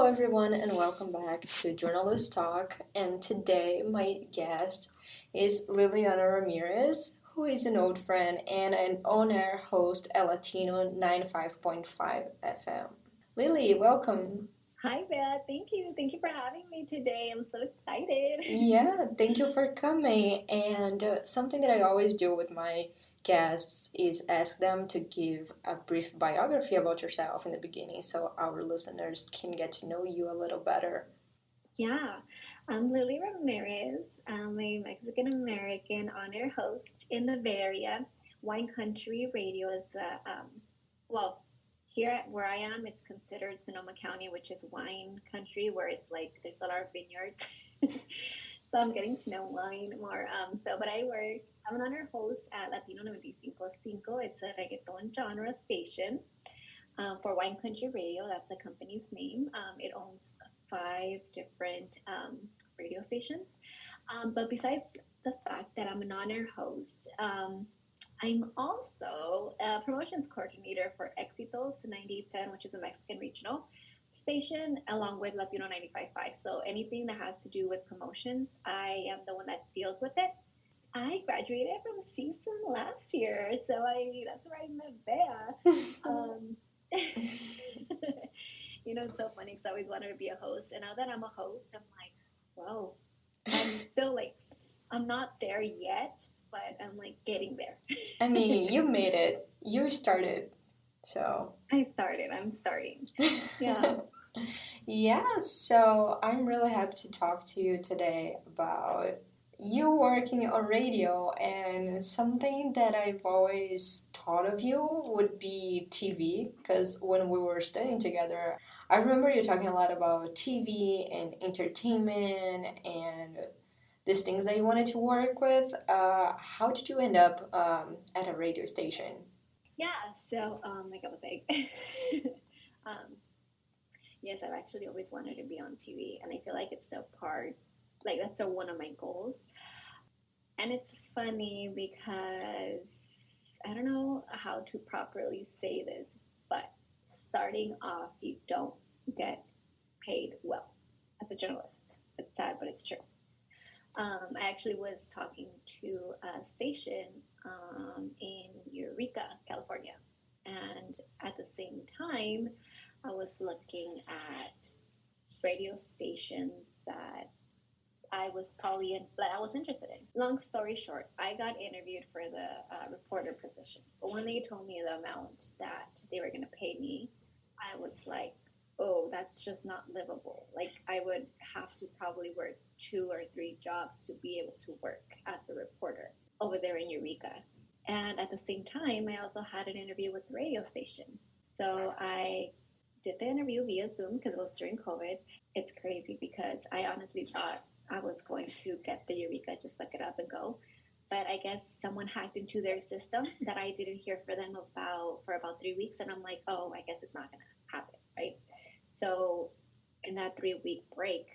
everyone, and welcome back to Journalist Talk. And today, my guest is Lily Ramirez, who is an old friend and an on-air host at Latino 95.5 FM. Lily, welcome. Hi, Beth. Thank you. Thank you for having me today. I'm so excited. Yeah, thank you for coming. And something that I always do with my guests is ask them to give a brief biography about yourself in the beginning so our listeners can get to know you a little better. Yeah, I'm Lily Ramirez. I'm a Mexican American on air host in the Bay Area. Wine Country Radio is well, here where I am, it's considered Sonoma County, which is wine country, where it's like there's a lot of vineyards. So I'm getting to know wine more. But I'm an honor host at Latino 95.5. It's a reggaeton genre station for Wine Country Radio. That's the company's name. It owns five different radio stations. But besides the fact that I'm an on-air host, I'm also a promotions coordinator for Éxitos 98.7, which is a Mexican regional station, along with Latino 95.5. So anything that has to do with promotions, I am the one that deals with it. I graduated from season last year, so that's where I met Bea. It's so funny because I always wanted to be a host, and now that I'm a host, I'm like, whoa, I'm still like, I'm not there yet, but I'm like getting there. I mean, you made it. You started. So I'm starting. Yeah. Yeah, so I'm really happy to talk to you today about you working on radio, and something that I've always thought of you would be TV, because when we were studying together, I remember you talking a lot about TV and entertainment and these things that you wanted to work with. How did you end up at a radio station? Yeah, so like I was saying, yes, I've actually always wanted to be on TV, and I feel like it's still that's still one of my goals. And it's funny because I don't know how to properly say this, but starting off, you don't get paid well as a journalist. It's sad, but it's true. I actually was talking to a station in Eureka, California. And at the same time, I was looking at radio stations that I was interested in. Long story short, I got interviewed for the reporter position. But when they told me the amount that they were going to pay me, I was like, oh, that's just not livable. Like, I would have to probably work 2 or 3 jobs to be able to work as a reporter over there in Eureka. And at the same time, I also had an interview with the radio station. So I did the interview via Zoom because it was during COVID. It's crazy because I honestly thought I was going to get the Eureka, just suck it up and go. But I guess someone hacked into their system that I didn't hear for them for about 3 weeks. And I'm like, oh, I guess it's not going to happen, right? So in that 3-week break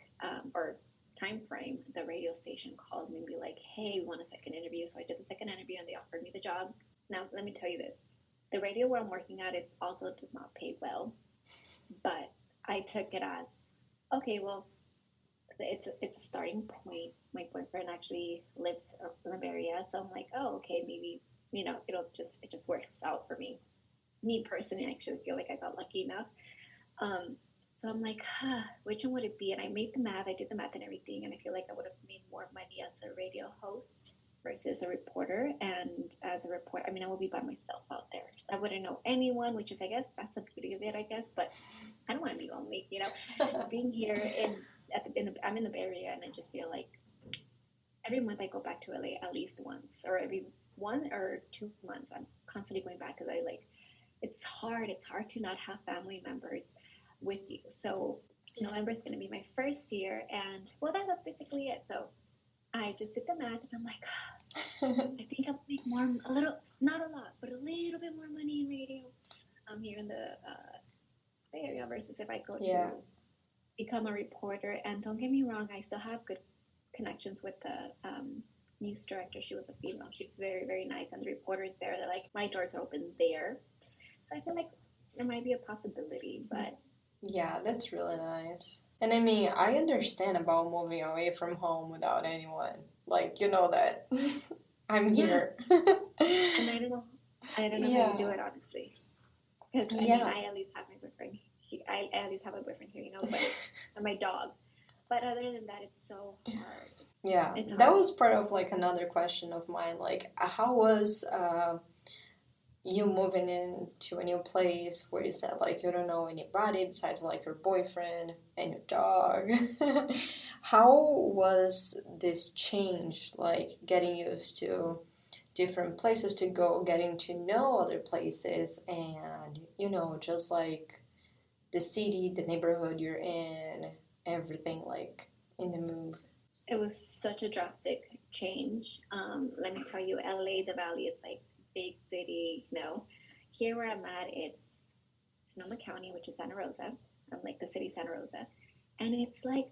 or time frame, the radio station called me and be like, hey, we want a second interview. So I did the second interview and they offered me the job. Now, let me tell you this. The radio where I'm working at also does not pay well. But I took it as, okay, well, it's a starting point. My boyfriend actually lives in the area. So I'm like, oh, okay, maybe, it just works out for me. Me personally, I actually feel like I got lucky enough. So I'm like, which one would it be? And I did the math and everything, and I feel like I would have made more money as a radio host versus a reporter. And as a reporter, I mean, I will be by myself out there. I wouldn't know anyone, which is, I guess, that's the beauty of it, I guess. But I don't want to be lonely, Being here I'm in the Bay Area, and I just feel like every month I go back to LA at least once, or every 1 or 2 months. I'm constantly going back because it's hard to not have family members with you. So November is going to be my first year, and well, that's basically it. So I just did the math, and I'm like, I think I'll make a little, not a lot, but a little bit more money in radio here in the Bay Area versus if I go to become a reporter. And don't get me wrong, I still have good connections with the news director. She was a female. She's very, very nice, and the reporters there, my doors are open there. So I feel like there might be a possibility, but Yeah, that's really nice. And I mean, I understand about moving away from home without anyone. Like, you know that. I'm Yeah, here. and I don't know how you Yeah. do it honestly. Because I mean, Yeah. I at least have my boyfriend. I at least have a boyfriend here, you know. But and my dog. But other than that, it's so hard. Yeah. It's That hard. was part of like another question of mine. Like, how was you moving into a new place where you said like you don't know anybody besides like your boyfriend and your dog? How was this change, like getting used to different places to go, getting to know other places, and just like the city, the neighborhood you're in, everything like in the move? It was such a drastic change. Let me tell you, LA, the Valley, it's like big city. You know, here where I'm at, it's Sonoma County, which is Santa Rosa. I'm like the city Santa Rosa, and it's like,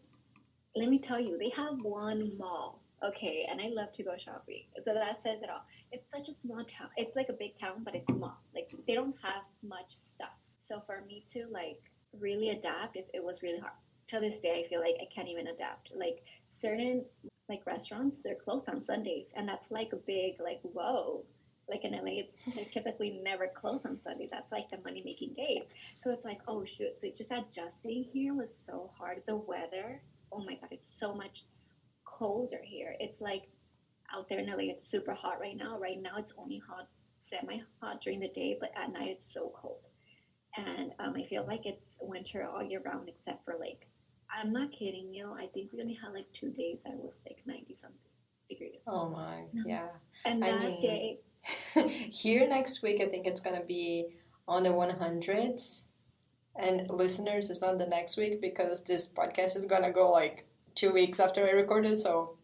let me tell you, they have one mall. Okay, and I love to go shopping. So that says it all. It's such a small town. It's like a big town, but it's small. Like they don't have much stuff. So for me to like really adapt, it was really hard. Till this day, I feel like I can't even adapt. Like certain like restaurants, they're closed on Sundays, and that's like a big like whoa. Like in LA, they're typically never closed on Sunday. That's like the money making days. So it's like, oh shoot. So just adjusting here was so hard. The weather, oh my god, it's so much colder here. It's like out there in LA, it's super hot right now. Right now, it's only hot, semi hot during the day, but at night, it's so cold. And I feel like it's winter all year round, except for like, I'm not kidding you. I think we only had like 2 days. I was like 90 something degrees. Oh my, yeah. And I that mean, day, here next week, I think it's gonna be on the 100s. And listeners, it's not the next week because this podcast is gonna go like 2 weeks after I recorded, so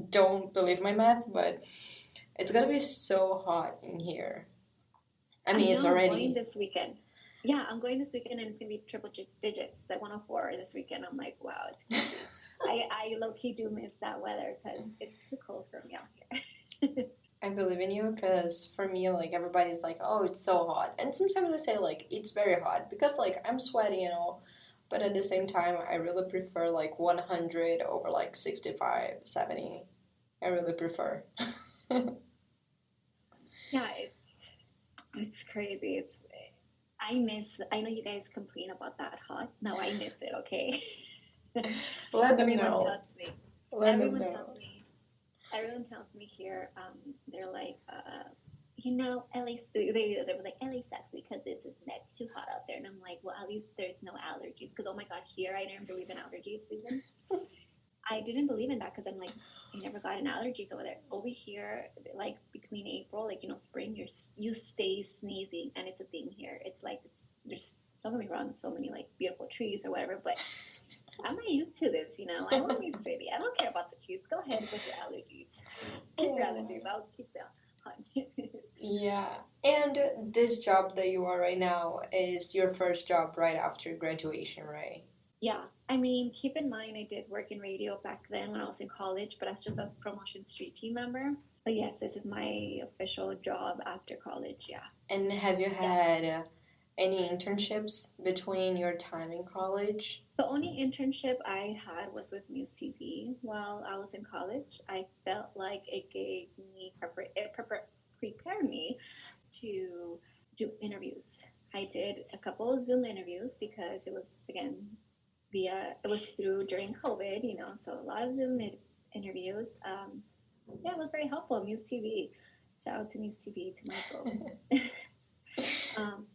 don't believe my math, but it's gonna be so hot in here. I I mean, it's know I'm going already. this weekend. Yeah, I'm going this weekend and it's gonna be triple digits, like 104 this weekend. I'm like, wow, it's crazy. I low key do miss that weather because it's too cold for me out here. I believe in you because for me, like everybody's like, "Oh, it's so hot," and sometimes I say like it's very hot because like I'm sweaty and all, but at the same time, I really prefer like 100 over like 65, 70. I really prefer. Yeah, it's crazy. It's I miss. I know you guys complain about that hot. No, I miss it. Okay. Let them Everyone know. tells me. Let them Everyone tells know. me. Everyone tells me here. They're like, you know, LA. They were like, LA sucks because it's too hot out there. And I'm like, well, at least there's no allergies. Because oh my god, here I never believe in allergies even. I didn't believe in that because I'm like, I never got an allergies over there. Over here, like between April, like spring, you stay sneezing, and it's a thing here. It's like there's don't get me wrong, so many like beautiful trees or whatever, but I'm not used to this. I want to be city. I don't care about the trees. Go ahead with your allergies. Keep your allergies. Oh. I'll keep them. Yeah. And this job that you are right now is your first job right after graduation, right? Yeah, I mean, keep in mind I did work in radio back then when I was in college, but that's just as a promotion street team member. But yes, this is my official job after college. Yeah. And have you Yeah. had any internships between your time in college? The only internship I had was with Muse TV while I was in college. I felt like it gave me prepared me to do interviews. I did a couple of Zoom interviews because it was again it was through during COVID, so a lot of Zoom interviews. Yeah, it was very helpful. Muse TV, shout out to Muse TV to Michael. um,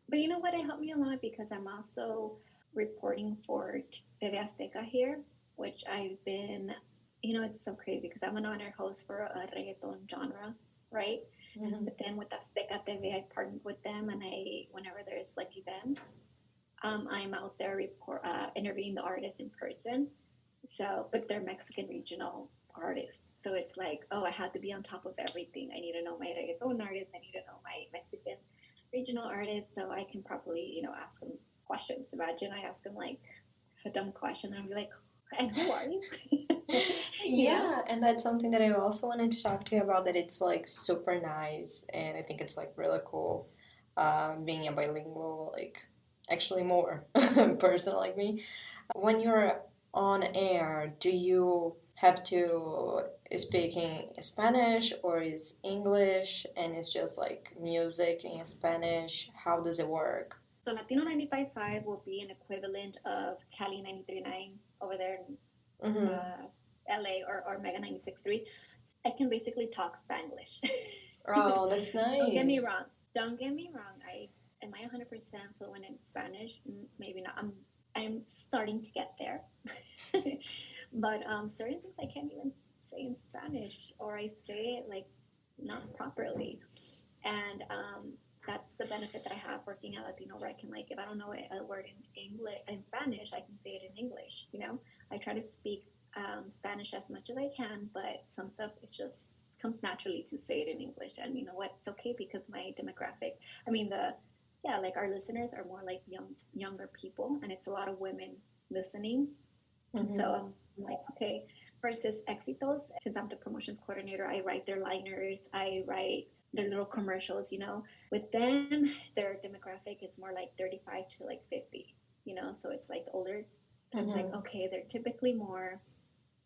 but you know what? It helped me a lot because I'm also reporting for TV Azteca here, which I've been. It's so crazy because I'm an honor host for a reggaeton genre, right? Mm-hmm. But then with Azteca TV, I partnered with them, and whenever there's like events, I'm out there interviewing the artists in person. So, but they're Mexican regional artists. So it's like, oh, I have to be on top of everything. I need to know my reggaeton artists. I need to know my Mexican regional artists so I can properly, ask them questions. Imagine I ask them like a dumb question and I'll be like, and who are you? Yeah, and that's something that I also wanted to talk to you about, that it's like super nice and I think it's like really cool being a bilingual like actually more person like me. When you're on air, do you have to speaking Spanish or is English and it's just like music in Spanish? How does it work? So Latino 95.5 will be an equivalent of Cali 93.9 over there in LA or Mega 96.3. I can basically talk Spanglish. Oh, that's nice. Don't get me wrong. Don't get me wrong. Am I 100% fluent in Spanish? Maybe not. I'm starting to get there. But certain things I can't even say in Spanish, or I say it like not properly. And that's the benefit that I have working at Latino, where I can, like, if I don't know a word in Spanish, I can say it in English. I try to speak Spanish as much as I can, but some stuff it just comes naturally to say it in English. And you know what? It's okay because my demographic, like our listeners are more like younger people, and it's a lot of women listening. Mm-hmm. So I'm like, okay. Versus Éxitos, since I'm the promotions coordinator, I write their liners, I write their little commercials. With them, their demographic is more like 35 to like 50. So it's like older. So it's like, okay, they're typically more,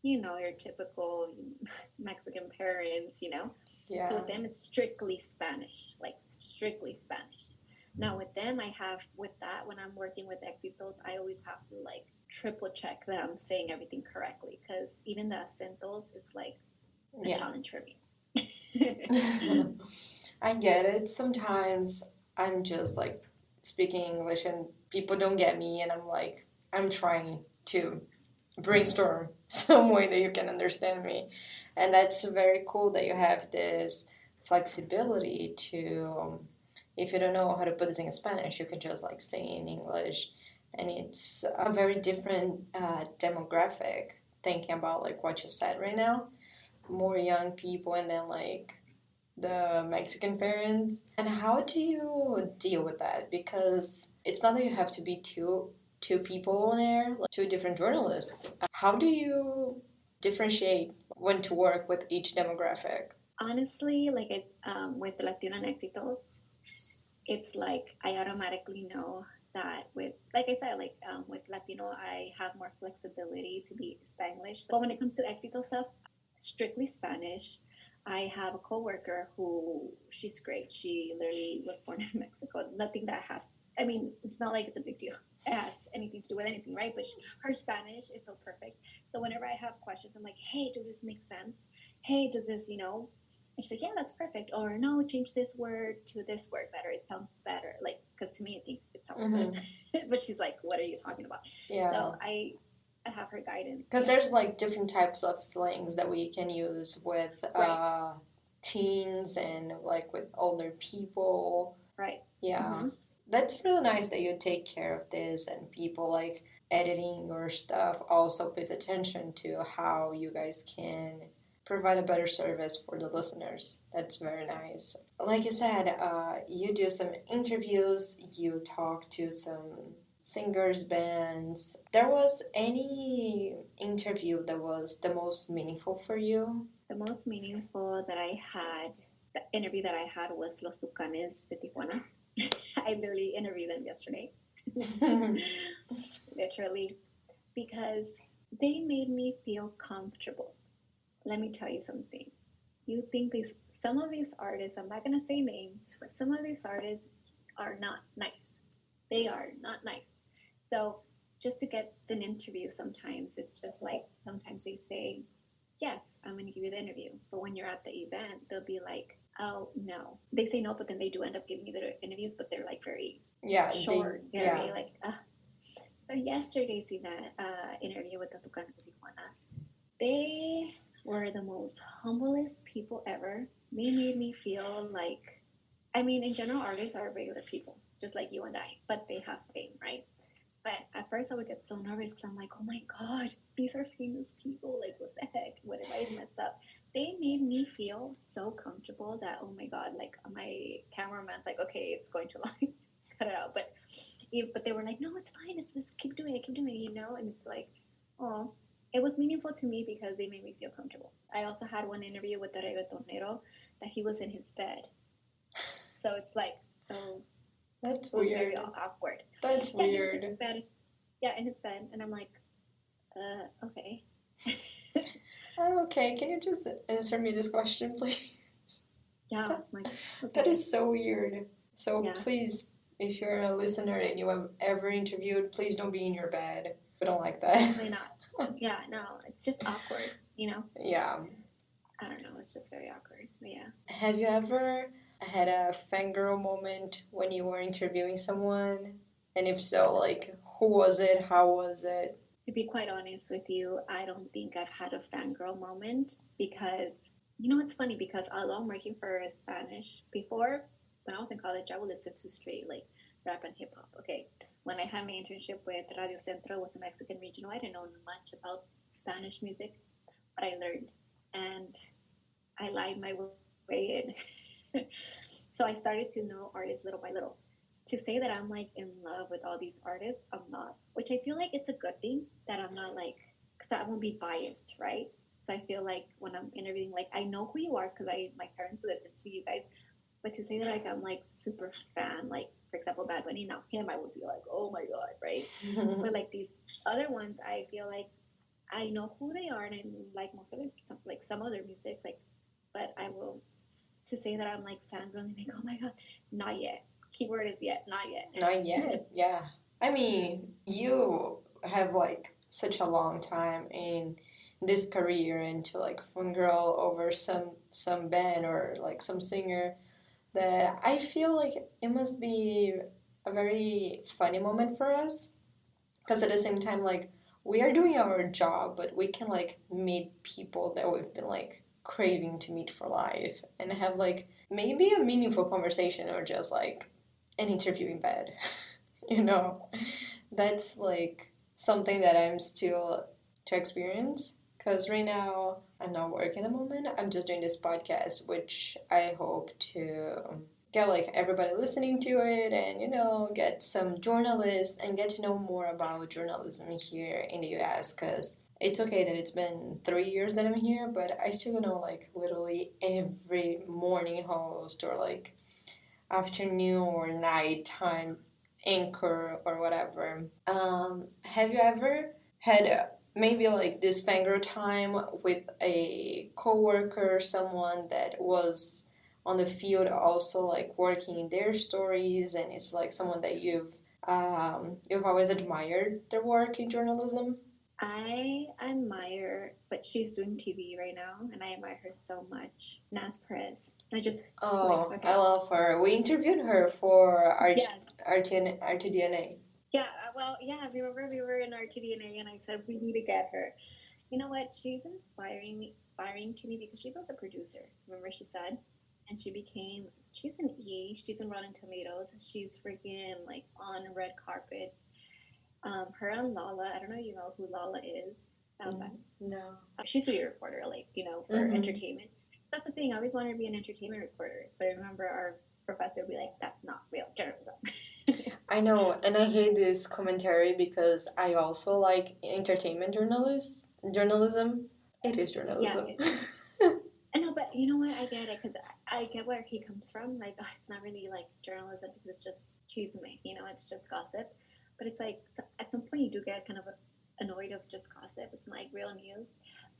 your typical Mexican parents. Yeah. So with them, it's strictly Spanish, like strictly Spanish. Now with them, when I'm working with Éxitos, I always have to like triple check that I'm saying everything correctly, because even the acentos is like a challenge for me. I get it. Sometimes I'm just like speaking English and people don't get me, and I'm trying to brainstorm some way that you can understand me. And that's very cool that you have this flexibility to, if you don't know how to put this in Spanish, you can just like say in English. And it's a very different demographic, thinking about like what you said right now. More young people and then like the Mexican parents. And how do you deal with that? Because it's not that you have to be two people on air, like two different journalists. How do you differentiate when to work with each demographic? Honestly, like with Latino and Éxitos, it's like I automatically know that with, like I said, like with Latino, I have more flexibility to be Spanglish. But when it comes to Éxito stuff, strictly Spanish. I have a coworker who, she's great. She literally was born in Mexico. Nothing that has, it's not like it's a big deal. It has anything to do with anything, right? But her Spanish is so perfect. So whenever I have questions, I'm like, hey, does this make sense? Hey, does this, And she's like, yeah, that's perfect. Or no, change this word to this word better. It sounds better. Like, because to me, I think it sounds good. But she's like, what are you talking about? Yeah. So I have her guidance. Because there's like different types of slangs that we can use with teens and like with older people. Right. Yeah. Mm-hmm. That's really nice that you take care of this, and people like editing your stuff also pays attention to how you guys can provide a better service for the listeners. That's very nice. Like you said, you do some interviews, you talk to some singers, bands. There was any interview that was the most meaningful for you? The most meaningful that I had, the interview that I had was Los Tucanes de Tijuana. I literally interviewed them yesterday. Literally. Because they made me feel comfortable. Let me tell you something. You think some of these artists, I'm not going to say names, but some of these artists are not nice. They are not nice. So just to get an interview sometimes, it's just like, sometimes they say, yes, I'm going to give you the interview. But when you're at the event, they'll be like, oh, no. They say no, but then they do end up giving you the interviews, but they're like very short, So yesterday's event, interview with the Tucanes de Tijuana, they were the most humblest people ever. They made me feel like, in general, artists are regular people, just like you and I, but they have fame, right? But at first I would get so nervous because I'm like, oh my God, these are famous people. Like, what the heck? What if I mess up? They made me feel so comfortable that, oh my God, like my cameraman's like, okay, it's going to like cut it out. But they were like, no, it's fine. Just keep doing it, And it's like, oh, it was meaningful to me because they made me feel comfortable. I also had one interview with the reggaetonero that he was in his bed. So it's like, oh, That's It was very weird. awkward. That's Yeah, he was in weird. his bed. Yeah, in his bed, and I'm like, okay. Oh, okay, can you just answer me this question, please? Yeah, That, I'm like, that okay. is so weird. So Yeah, please, if you're a listener and you have ever interviewed, please don't be in your bed. We don't like that. definitely not. Yeah, no, it's just awkward, you know? Yeah. I don't know, it's just very awkward. But yeah. Have you ever had a fangirl moment when you were interviewing someone? And if so, like, who was it? How was it? To be quite honest with you, I don't think I've had a fangirl moment because, you know, it's funny because although I'm working for Spanish, before, when I was in college, I would listen to straight like rap and hip hop. Okay. When I had my internship with Radio Centro, it was a Mexican regional, I didn't know much about Spanish music, but I learned and I lied my way in. So I started to know artists little by little. To say that I'm like in love with all these artists, I'm not. Which I feel like it's a good thing that I'm not like, because I won't be biased, right? So I feel like when I'm interviewing, like I know who you are because my parents listen to you guys. But to say that like I'm like super fan, like for example Bad Bunny, now him, I would be like, oh my god, right? But like these other ones, I feel like I know who they are and I like most of it, some other music, like. But I will to say that I'm like fangirling, like oh my god, not yet. Keyword is yet, not yet. Not yet, yeah. I mean, you have like such a long time in this career and to like fangirl over some band or like some singer that I feel like it must be a very funny moment for us because at the same time like we are doing our job but we can like meet people that we've been like craving to meet for life and have like maybe a meaningful conversation or just like an interview in bed. You know, that's like something that I'm still to experience because right now I'm not working at the moment. I'm just doing this podcast, which I hope to get like everybody listening to it and get some journalists and get to know more about journalism here in the US because it's okay that it's been 3 years that I'm here, but I still don't know like literally every morning host or like afternoon or nighttime anchor or whatever. Have you ever had maybe like this fangirl time with a coworker, someone that was on the field also like working in their stories, and it's like someone that you've always admired their work in journalism? I admire, but she's doing TV right now, and I admire her so much. Nas Perez. I just like Oh, I okay. love her. We interviewed her for Yes. RTDNA. Yeah. Well, yeah. Remember we were in our TDNA, and I said we need to get her. You know what? She's inspiring to me because she was a producer. Remember she said, and she became. She's an E. She's in Rotten Tomatoes. She's freaking like on red carpets. Her and Lala. I don't know if you know who Lala is. But No. she's a reporter, like for entertainment. That's the thing. I always wanted to be an entertainment reporter, but I remember our professor would be like, "That's not real journalism." I know, and I hate this commentary because I also like journalism. It is Yeah, journalism. I know, but you know what? I get it because I get where he comes from. Like, oh, it's not really like journalism because it's just chisme, it's just gossip. But it's like at some point you do get kind of annoyed of just gossip. It's not like real news.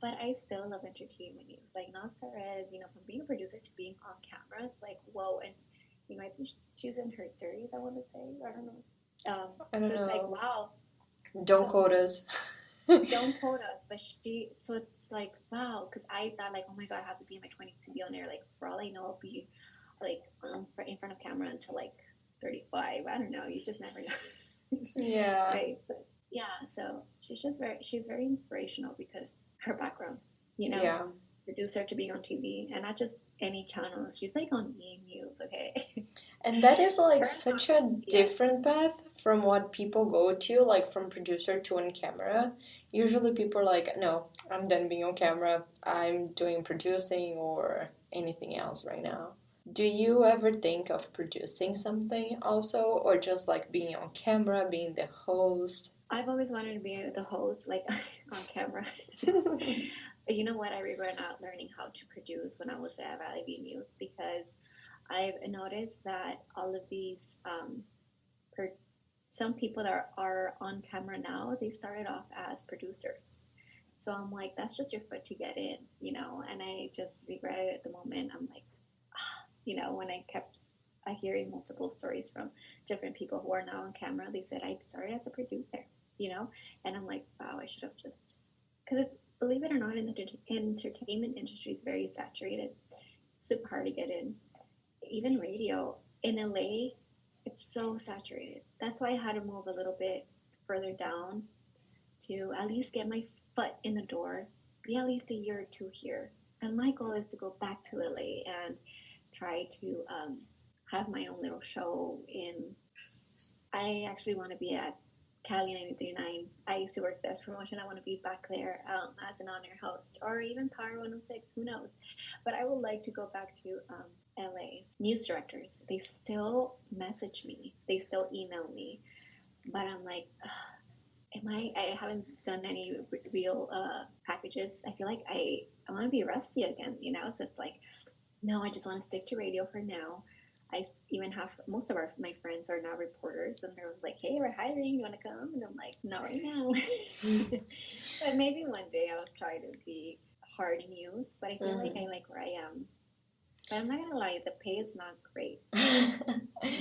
But I still love entertainment news. Like Nas Perez, from being a producer to being on camera, it's like whoa. And I think she's in her 30s. I want to say, I don't know. I don't So it's like know. wow. Don't So quote us. don't quote us, but so it's like, wow, because I thought, like, oh my God, I have to be in my 20s to be on there. Like, for all I know, I'll be, like, in front of camera until, like, 35. I don't know. You just never know. Yeah. Right? But, yeah, so she's very inspirational because her background, Yeah. producer to being on TV and not just any channel. She's, like, on E! News, okay? And that is like Her such a yeah. different path from what people go to, like from producer to on camera. Usually people are like, no, I'm done being on camera. I'm doing producing or anything else right now. Do you ever think of producing something also, or just like being on camera, being the host? I've always wanted to be the host, like on camera. You know what? I regret not learning how to produce when I was at Valley View News because I've noticed that all of these, per, some people that are on camera now, they started off as producers. So I'm like, that's just your foot to get in, and I just regret it at the moment. I'm like, when I kept hearing multiple stories from different people who are now on camera, they said, I started as a producer, and I'm like, wow, I should have just, because it's, believe it or not, in the entertainment industry is very saturated, super hard to get in. Even radio in LA, it's so saturated. That's why I had to move a little bit further down to at least get my foot in the door, be at least a year or two here. And my goal is to go back to LA and try to have my own little show in. I actually want to be at Cali 93.9. I used to work there as promotion. I want to be back there as an on-air host, or even Power 106. Who knows? But I would like to go back to LA. News directors, they still message me. They still email me. But I'm like, I haven't done any real packages. I feel like I want to be rusty again, So it's like, no, I just want to stick to radio for now. I even have most of my friends are now reporters, and they're like, hey, we're hiring, you want to come? And I'm like, not right now. But maybe one day I'll try to be hard news, but I feel like I like where I am. But I'm not gonna lie, the pay is not great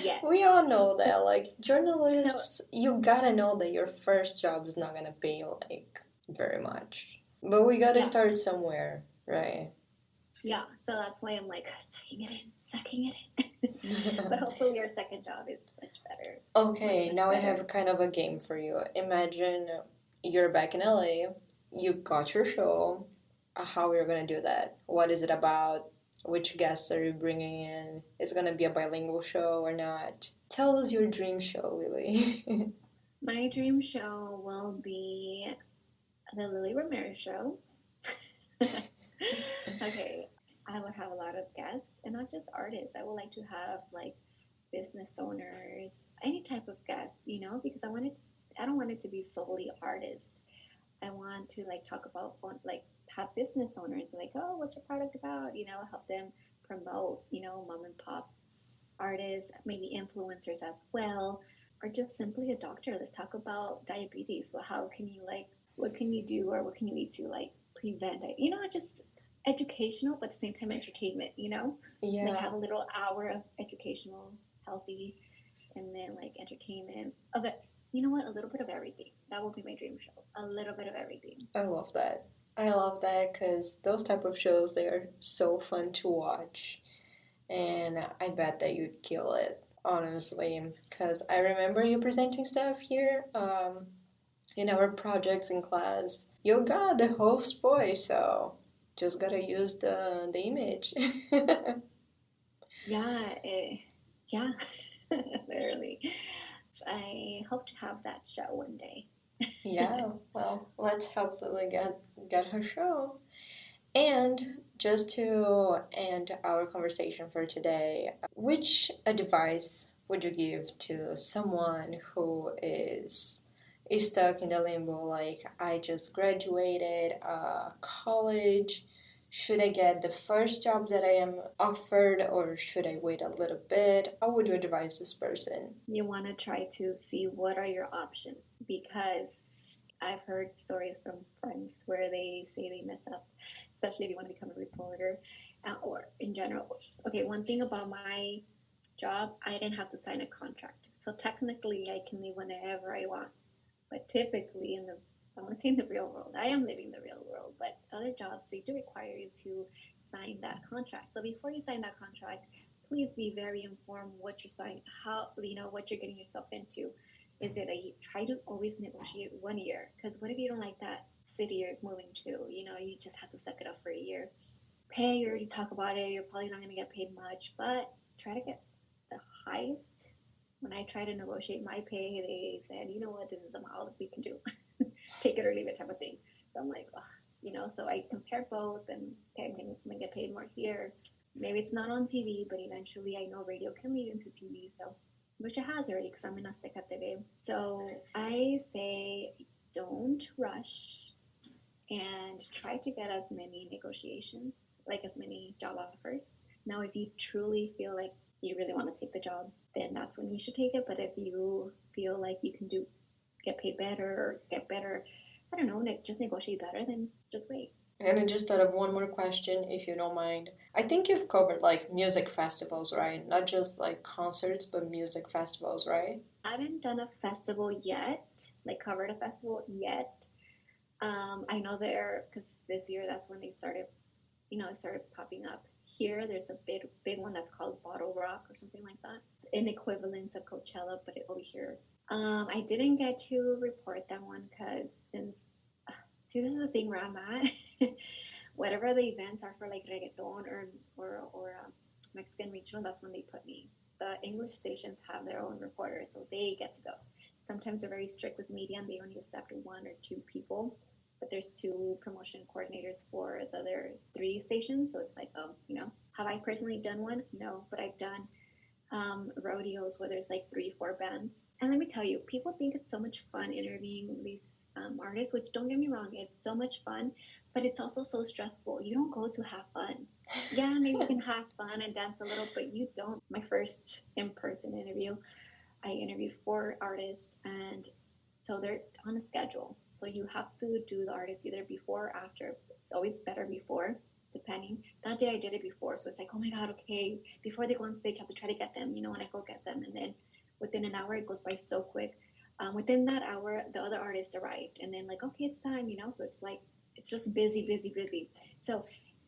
yet. We all know that, like, journalists, you gotta know that your first job is not gonna pay, like, very much. But we gotta start somewhere, right? Yeah, so that's why I'm like, sucking it in. But hopefully your second job is much better. Okay, now I have kind of a game for you. Imagine you're back in LA, you got your show. How are you gonna do that? What is it about? Which guests are you bringing in? Is it gonna be a bilingual show or not? Tell us your dream show, Lily. My dream show will be the Lily Ramirez show. Okay, I would have a lot of guests, and not just artists. I would like to have like business owners, any type of guests, because I don't want it to be solely artists. I want to like talk about like have business owners like, oh, what's your product about? Help them promote, mom and pop artists, maybe influencers as well, or just simply a doctor. Let's talk about diabetes. Well, how can you what can you do, or what can you eat to like prevent it? Just educational, but at the same time entertainment. Yeah. Like have a little hour of educational, healthy, and then like entertainment of it. You know what? A little bit of everything. That will be my dream show. A little bit of everything. I love that. Because those type of shows, they are so fun to watch. And I bet that you'd kill it, honestly. Because I remember you presenting stuff here in our projects in class. You got the host voice, so just gotta use the image. Yeah, literally. I hope to have that show one day. Yeah, well, let's help Lily get her show. And just to end our conversation for today, which advice would you give to someone who is stuck in the limbo? Like, I just graduated college. Should I get the first job that I am offered, or should I wait a little bit? How would you advise this person? You want to try to see what are your options, because I've heard stories from friends where they say they mess up, especially if you want to become a reporter or in general. Okay, one thing about my job, I didn't have to sign a contract. So technically I can leave whenever I want. But typically I want to say in the real world, I am living the real world, but other jobs, they do require you to sign that contract. So before you sign that contract, please be very informed what you're signing, how, what you're getting yourself into. Is it try to always negotiate 1 year, because what if you don't like that city you're moving to? You just have to suck it up for a year. Pay, you already talk about it. You're probably not going to get paid much, but try to get the highest. When I tried to negotiate my pay, they said, you know what, this is all that we can do. Take it or leave it type of thing. So I'm like, so I compare both, and okay, I'm going to get paid more here. Maybe it's not on TV, but eventually I know radio can lead into TV, so which it has already, because I'm in Azteca TV. So I say don't rush, and try to get as many negotiations, like as many job offers Now, if you truly feel like you really want to take the job, then that's when you should take it. But if you feel like you can get paid better or get better, I don't know, just negotiate better, then just wait. And I just thought of one more question, if you don't mind. I think you've covered like music festivals, right? Not just like concerts, but music festivals, right? I haven't done a festival yet, like covered a festival yet. I know there, because this year that's when they started, it started popping up. Here, there's a big one that's called Bottle Rock or something like that, an equivalent of Coachella, but over here. I didn't get to report that one because since see, this is the thing where I'm at. Whatever the events are for like reggaeton or Mexican regional, that's when they put me. The English stations have their own reporters, so they get to go. Sometimes they're very strict with media and they only accept one or two people. But there's two promotion coordinators for the other three stations, so it's like, oh, have I personally done one? No, but I've done rodeos where there's like 3-4 bands. And let me tell you, people think it's so much fun interviewing these artists, which don't get me wrong, it's so much fun, but it's also so stressful. You don't go to have fun. Yeah, maybe you can have fun and dance a little, but you don't. My first in-person interview, I interviewed 4 artists, and so they're on a schedule. So you have to do the artists either before or after. It's always better before, depending. That day I did it before, so it's like, oh my god, okay, before they go on stage, I have to try to get them, and I go get them, and then within an hour, it goes by so quick. Within that hour, the other artist arrived, and then like, okay, it's time, so it's like, it's just busy, busy, busy. So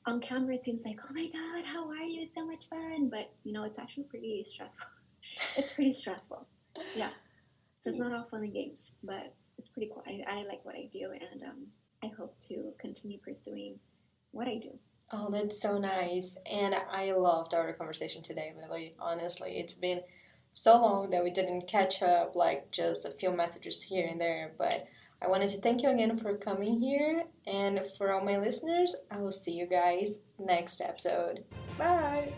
on camera, it seems like, oh my god, how are you? It's so much fun, but it's actually pretty stressful. It's pretty stressful. Yeah. So it's not all fun and games, but it's pretty cool. I like what I do, and I hope to continue pursuing what I do. Oh, that's so nice. And I loved our conversation today, Lily. Honestly, it's been so long that we didn't catch up, like just a few messages here and there. But I wanted to thank you again for coming here. And for all my listeners, I will see you guys next episode. Bye.